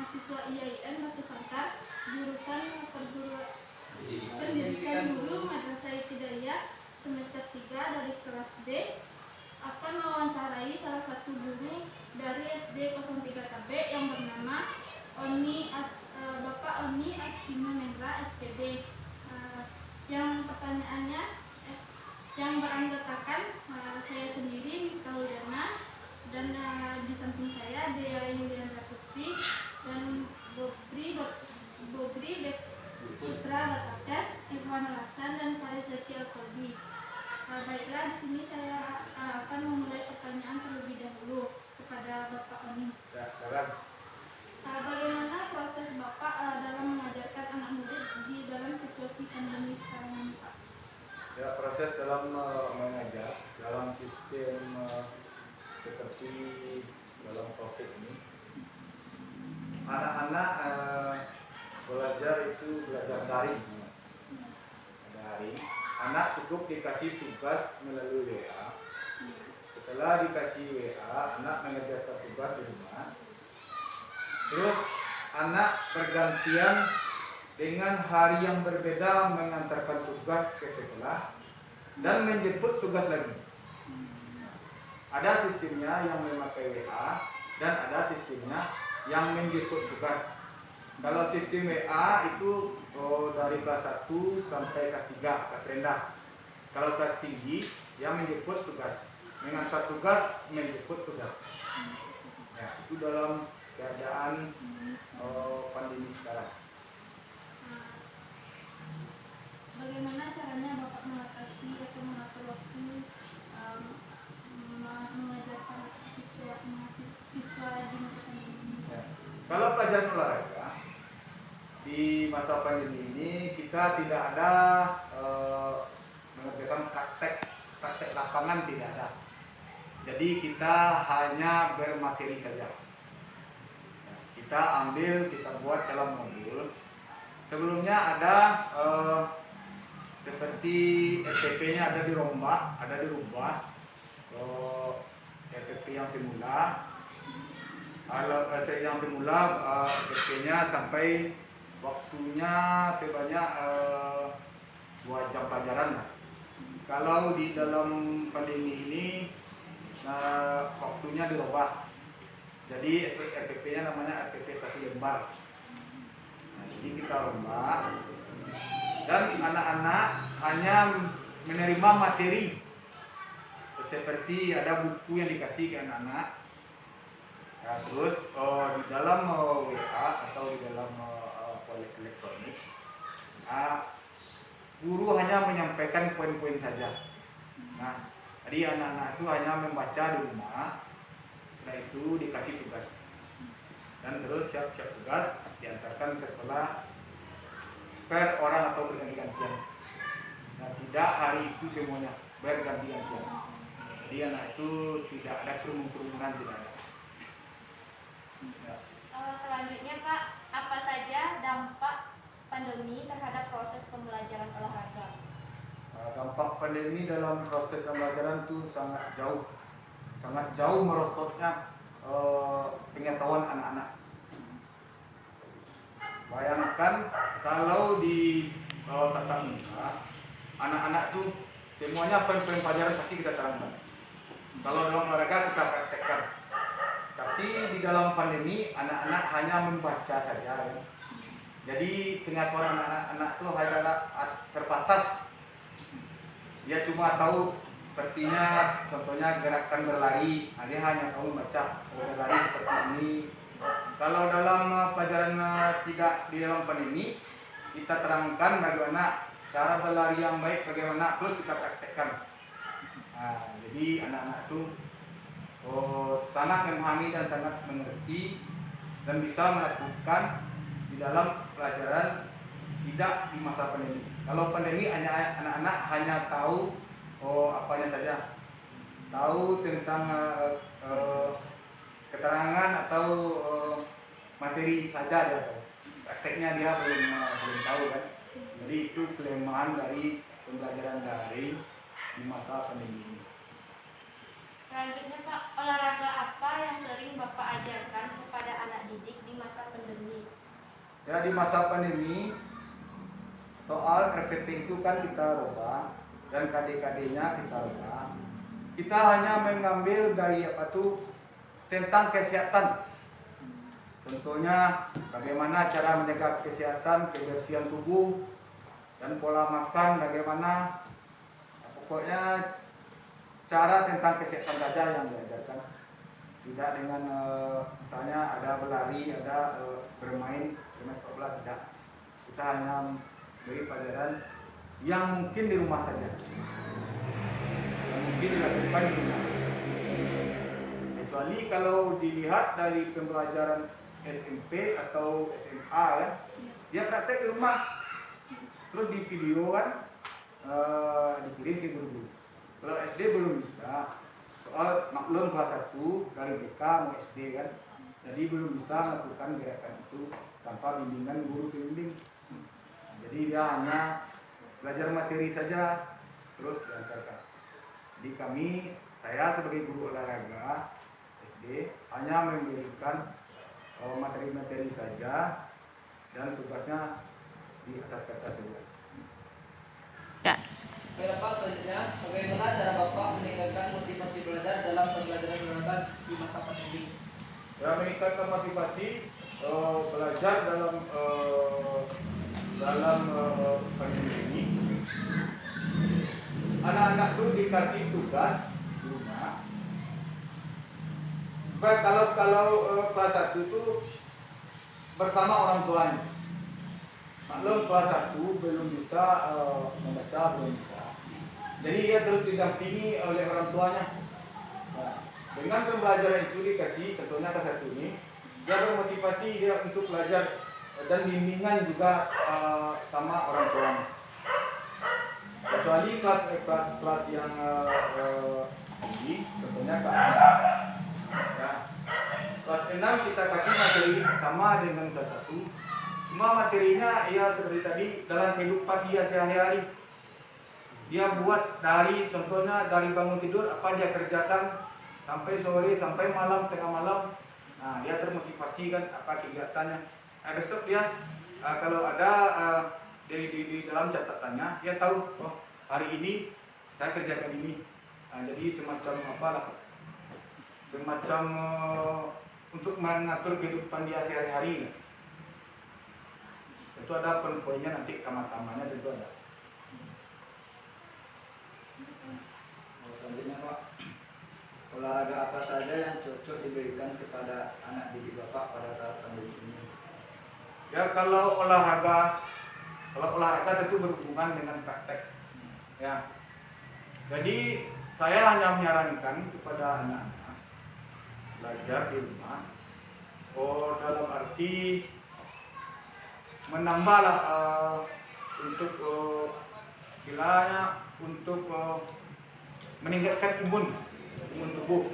mahasiswa IAIN Batu Sangkar, jurusan Pendidikan Guru Madrasah Ibtidaiyah semester 3 dari kelas D, akan mewawancarai salah satu guru dari SD 03 KB yang bernama Bapak Oni Askino Mendra SPD. Yang pertanyaannya yang beranggotakan saya sendiri Mika Wuliana, dan di samping saya Dea Yuliana Putri dan Bobri Putra Batakas, Irwan Hasan dan Faris Zaki Al-Qalbi. Baiklah, di sini saya akan memulai pertanyaan terlebih dahulu kepada Bapak Oni. Bagaimana proses Bapak dalam mengajarkan anak murid di dalam situasi pandemi sekarang ini, Pak? Ya, proses dalam mengajar dalam sistem seperti dalam COVID ini, anak-anak belajar daring. Anak cukup dikasih tugas melalui WA. Setelah dikasih WA, anak mengerjakan tugas di rumah. Terus anak bergantian dengan hari yang berbeda mengantarkan tugas ke sekolah dan menjemput tugas lagi. Ada sistemnya yang memakai WA dan ada sistemnya yang menjemput tugas. Kalau sistem WA itu dari kelas 1 sampai kelas 3, kelas rendah. Kalau kelas tinggi yang menjemput tugas, mengantar tugas, menjemput tugas. Ya, itu dalam keadaan pandemi sekarang. Bagaimana caranya Bapak mengatasi atau mengatur waktu mengajarkan siswa di masa pandemi ini? Ya. Kalau pelajaran olahraga di masa pandemi ini kita tidak ada mengerjakan praktek lapangan, tidak ada. Jadi kita hanya bermateri saja. Kita ambil, kita buat dalam modul. Sebelumnya ada seperti RPP-nya ada dirubah, RPP yang semula. Kalau yang semula RPP-nya sampai waktunya sebanyak 2 jam pelajaran. Kalau di dalam pandemi ini waktunya dirubah. Jadi RPP-nya namanya RPP 1 lembar. Jadi kita rubah dan anak-anak hanya menerima materi seperti ada buku yang dikasih ke anak-anak. Ya, terus di dalam WA atau di dalam elektronik, guru hanya menyampaikan poin-poin saja. Nah, jadi anak-anak itu hanya membaca di rumah. Setelah itu dikasih tugas dan terus siap-siap tugas diantarkan ke sekolah per orang atau berganti-gantian. Nah, tidak hari itu semuanya berganti-gantian. Jadi anak itu tidak ada kerumunan, tidak ada. Ya. Selanjutnya Pak, apa saja dampak pandemi terhadap proses pembelajaran olahraga? Dampak pandemi dalam proses pembelajaran itu sangat jauh merosotnya pengetahuan anak-anak. Bayangkan kalau di tatap muka, anak-anak tuh semuanya poin-poin pelajaran pasti kita terangkan. Kalau dalam olahraga kita praktekkan. Tapi di dalam pandemi anak-anak hanya membaca saja. Jadi pengetahuan anak-anak tuh adalah terbatas. Dia cuma tahu sepertinya contohnya gerakan berlari, dia hanya tahu membaca berlari seperti ini. Kalau dalam pelajaran tidak di dalam pandemi, kita terangkan bagaimana cara berlari yang baik, bagaimana terus kita praktekkan. Nah, jadi anak-anak itu sangat memahami dan sangat mengerti dan bisa melakukan di dalam pelajaran tidak di masa pandemi. Kalau pandemi hanya anak-anak hanya tahu apanya saja, tahu tentang keterangan atau materi saja dia tahu. Prakteknya dia belum tahu kan. Jadi itu kelemahan dari pembelajaran daring di masa pandemi ini. Selanjutnya Pak, olahraga apa yang sering Bapak ajarkan kepada anak didik di masa pandemi? Ya, di masa pandemi soal RPP itu kan kita rubah dan KD-KD-nya kita rubah. Kita hanya mengambil dari apa tuh tentang kesehatan. Contohnya bagaimana cara menjaga kesehatan, kebersihan tubuh dan pola makan bagaimana. Pokoknya cara tentang kesehatan saja yang diajarkan. Tidak dengan misalnya ada berlari, ada bermain sepak bola, tidak. Kita hanya beri pelajaran yang mungkin di rumah saja, yang mungkin dilakukan di rumah. Kecuali kalau dilihat dari pembelajaran SMP atau SMA ya, dia praktek di rumah, terus di video kan, dikirim ke guru. Kalau SD belum bisa, soal maklum kelas 1 dari TK mau SD kan, jadi belum bisa melakukan gerakan itu tanpa bimbingan guru pembimbing. Jadi dia hanya belajar materi saja terus diantarkan. Jadi saya sebagai guru olahraga SD hanya memberikan materi-materi saja dan tugasnya di atas kertas saja. Baik Pak, selanjutnya bagaimana cara Bapak meningkatkan motivasi belajar dalam pembelajaran olahraga di masa pandemi? Ya, meningkatkan motivasi belajar dalam pandemi ini. Anak-anak tuh dikasih tugas di rumah. Baik, kalau kelas 1 tuh bersama orang tuanya. Maklum kelas 1 belum bisa membaca, belum bisa. Jadi dia terus didampingi oleh orang tuanya. Nah, dengan pembelajaran itu dikasih, contohnya kelas 1 ini, dia bermotivasi dia untuk belajar dan bimbingan juga sama orang tuanya. Kecuali kelas yang tinggi, contohnya kelas 6. Ya. Kelas 6 kita kasih materi sama dengan kelas 1. Cuma materinya ya seperti tadi dalam kehidupan dia sehari-hari. Dia buat contohnya dari bangun tidur apa dia kerjakan sampai sore, sampai malam, tengah malam. Nah, dia termotivasi kan apa kegiatannya. Besok dia kalau ada di dalam catatannya, dia tahu oh hari ini saya kerjakan ini. Nah, jadi semacam untuk mengatur kehidupan dia sehari-hari. Itu ada poin-poinnya nanti tamat-tamatnya itu ada. Selanjutnya Pak, olahraga apa saja yang cocok diberikan kepada anak didik Bapak pada saat pandemi ini? Ya, kalau olahraga tentu berhubungan dengan praktek. Ya. Jadi saya hanya menyarankan kepada anak-anak belajar di rumah. Dalam arti menambahlah untuk istilahnya untuk meningkatkan imun tubuh.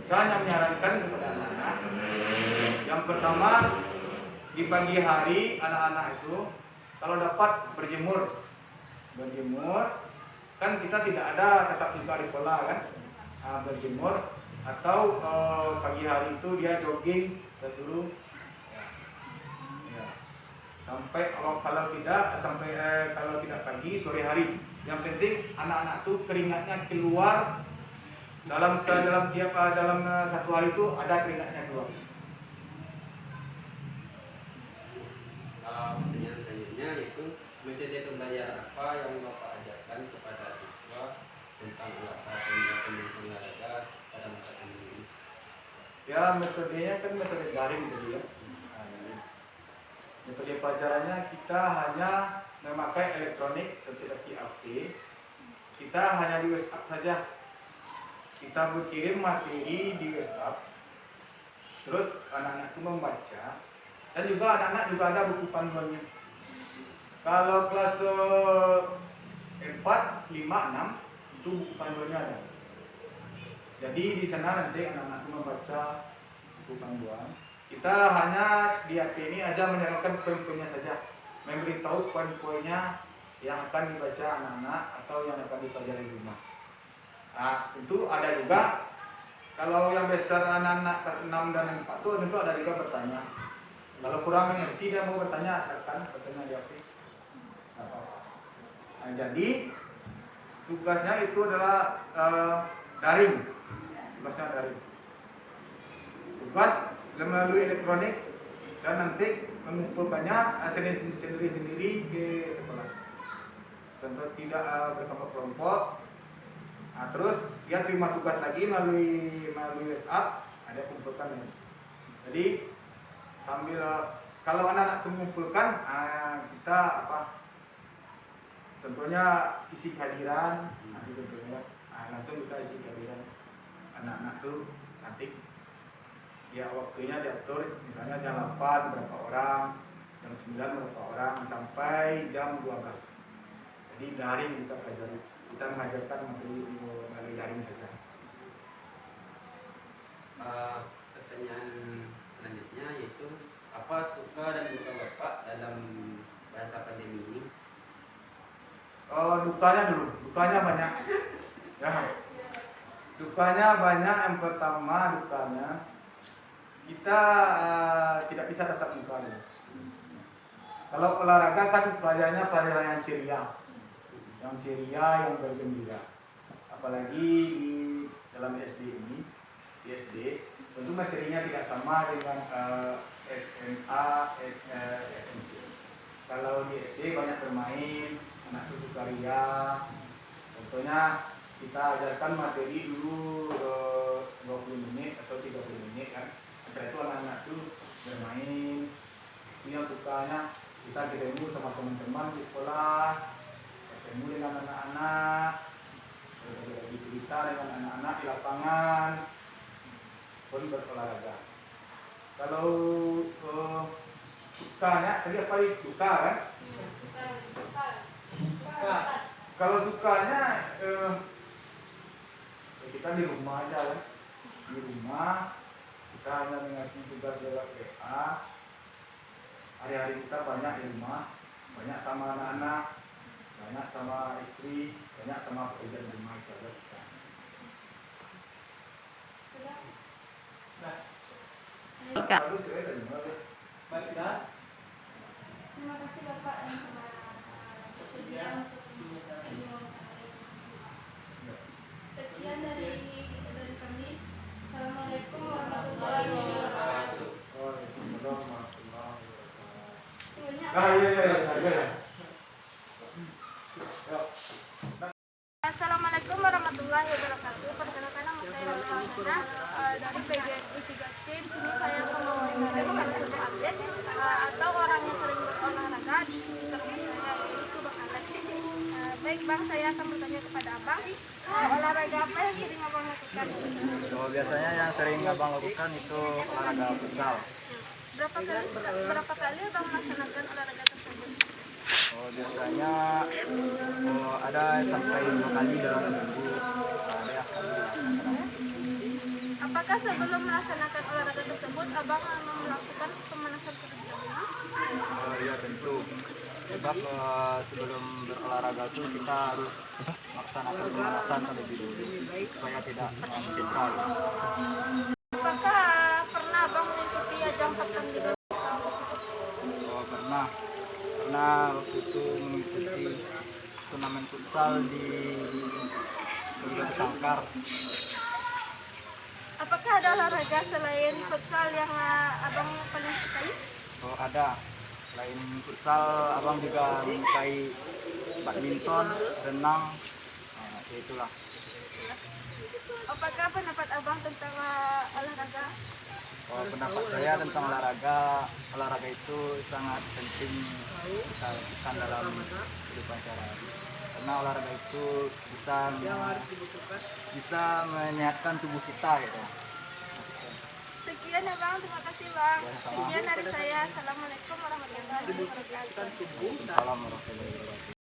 Saya hanya menyarankan kepada anak-anak. Yang pertama, di pagi hari anak-anak itu kalau dapat berjemur kan kita tidak ada tetap muka di sekolah kan, berjemur atau pagi hari itu dia jogging dulu ya. Sampai kalau tidak pagi, sore hari. Yang penting anak-anak tuh keringatnya keluar dalam satu hari itu ada keringatnya keluar. Pertanyaan selanjutnya yaitu metode pembelajaran apa yang Bapak ajarkan kepada siswa tentang olahraga pada masa pandemi ini? Ya, metodenya kan metode daring tadi ya. Metode pelajarannya kita hanya memakai elektronik seperti HP. Kita hanya di WhatsApp saja. Kita berkirim materi di WhatsApp. Terus anak-anak itu membaca. Dan juga anak-anak juga ada buku panduannya. Kalau kelas 4, 5, 6 itu buku panduannya ada. Jadi di sana nanti anak-anak itu membaca buku panduan. Kita hanya di HP ini aja menerangkan poin-poinnya saja, memberitahu poin-poinnya yang akan dibaca anak-anak atau yang akan dipelajari di rumah. Nah, tentu ada juga Kalau yang besar anak-anak kelas 6 dan 4 tuh tentu ada juga bertanya. Kalau kurang ngerti dia mau bertanya, silakan bertanya di HP. Nggak apa-apa. Nah, jadi tugasnya itu adalah daring. Tugasnya daring. Tugas melalui elektronik dan nanti mengumpulkannya sendiri-sendiri ke sekolah. Contoh tidak berkelompok-kelompok. Nah, terus dia terima tugas lagi melalui WhatsApp, ada kumpulkan ya. Jadi sambil kalau anak-anak itu mengumpulkan, kita contohnya isi kehadiran, nanti contohnya langsung kita isi kehadiran anak-anak itu nanti ya waktunya diatur, misalnya jam 8 berapa orang, jam 9 berapa orang sampai jam 12. Jadi daring kita pelajari, kita mengajarkan melalui daring saja. Pertanyaan selanjutnya yaitu apa suka dan duka Bapak dalam masa pandemi ini? Dukanya dulu, dukanya banyak. Ya. Dukanya banyak. Yang pertama dukanya kita tidak bisa tatap muka dulu. Kalau olahraga kan pelajarannya yang ceria, yang bergembira. Apalagi di dalam SD ini, di SD tentu materinya tidak sama dengan SMA, SMP. Kalau di SD banyak bermain, anak itu sukaria. Contohnya kita ajarkan materi dulu 20 menit atau 30 menit kan. Setelah itu anak-anak itu bermain. Itu yang sukanya kita ketemu sama teman-teman di sekolah, ketemu dengan anak-anak, berbagi cerita dengan anak-anak di lapangan, pun berolahraga. Kalau sukanya tadi apa itu? Duka kan? Kalau sukanya kita di rumah aja kan. Di rumah kita hanya mengasih tugas lewat WA. Hari-hari kita banyak di rumah, banyak sama anak-anak, banyak sama istri, banyak sama pekerjaan di rumah itu aja kita. Bagus ya tadi. Baik dah. Terima kasih Bapak yang telah bersedia untuk diwawancara. Sekian dari kami. Assalamualaikum warahmatullahi wabarakatuh. Waalaikumsalam warahmatullahi wabarakatuh. Sebenarnya Ya. Assalamualaikum warahmatullahi wabarakatuh. Perkenalkan nama saya Nurul Hana dari PGRI 3C. Di sini saya akan mewawancarai salah satu atlet atau orang yang sering berolahraga di sekitar saya, yaitu Bang Alex. Baik Bang, saya akan bertanya kepada Abang, olahraga apa yang sering Abang lakukan? Biasanya yang sering abang lakukan itu olahraga futsal. Berapa kali Abang melaksanakan olahraga tersebut? Biasanya ada sampai 2 kali dalam seminggu, ada yang sekali. Apakah sebelum melaksanakan olahraga tersebut Abang melakukan pemanasan terlebih dahulu? Iya tentu. Sebab sebelum berolahraga itu kita harus melaksanakan pemanasan terlebih dulu supaya tidak cedera. Apakah pernah Abang mengikuti ajang pertandingan? Pernah waktu itu mengikuti turnamen futsal di Liga Sangkar. Apakah ada olahraga selain futsal yang Abang paling sukai? Ada. Selain futsal, abang juga menyukai badminton, renang, itulah. Apakah pendapat Abang tentang olahraga? Pendapat saya tentang olahraga itu sangat penting kita lakukan dalam kehidupan sehari-hari. Karena olahraga itu bisa menyehatkan tubuh kita gitu. Sekian ya Bang, terima kasih Bang. Sekian dari saya. Assalamualaikum warahmatullahi wabarakatuh. Waalaikumsalam warahmatullahi wabarakatuh.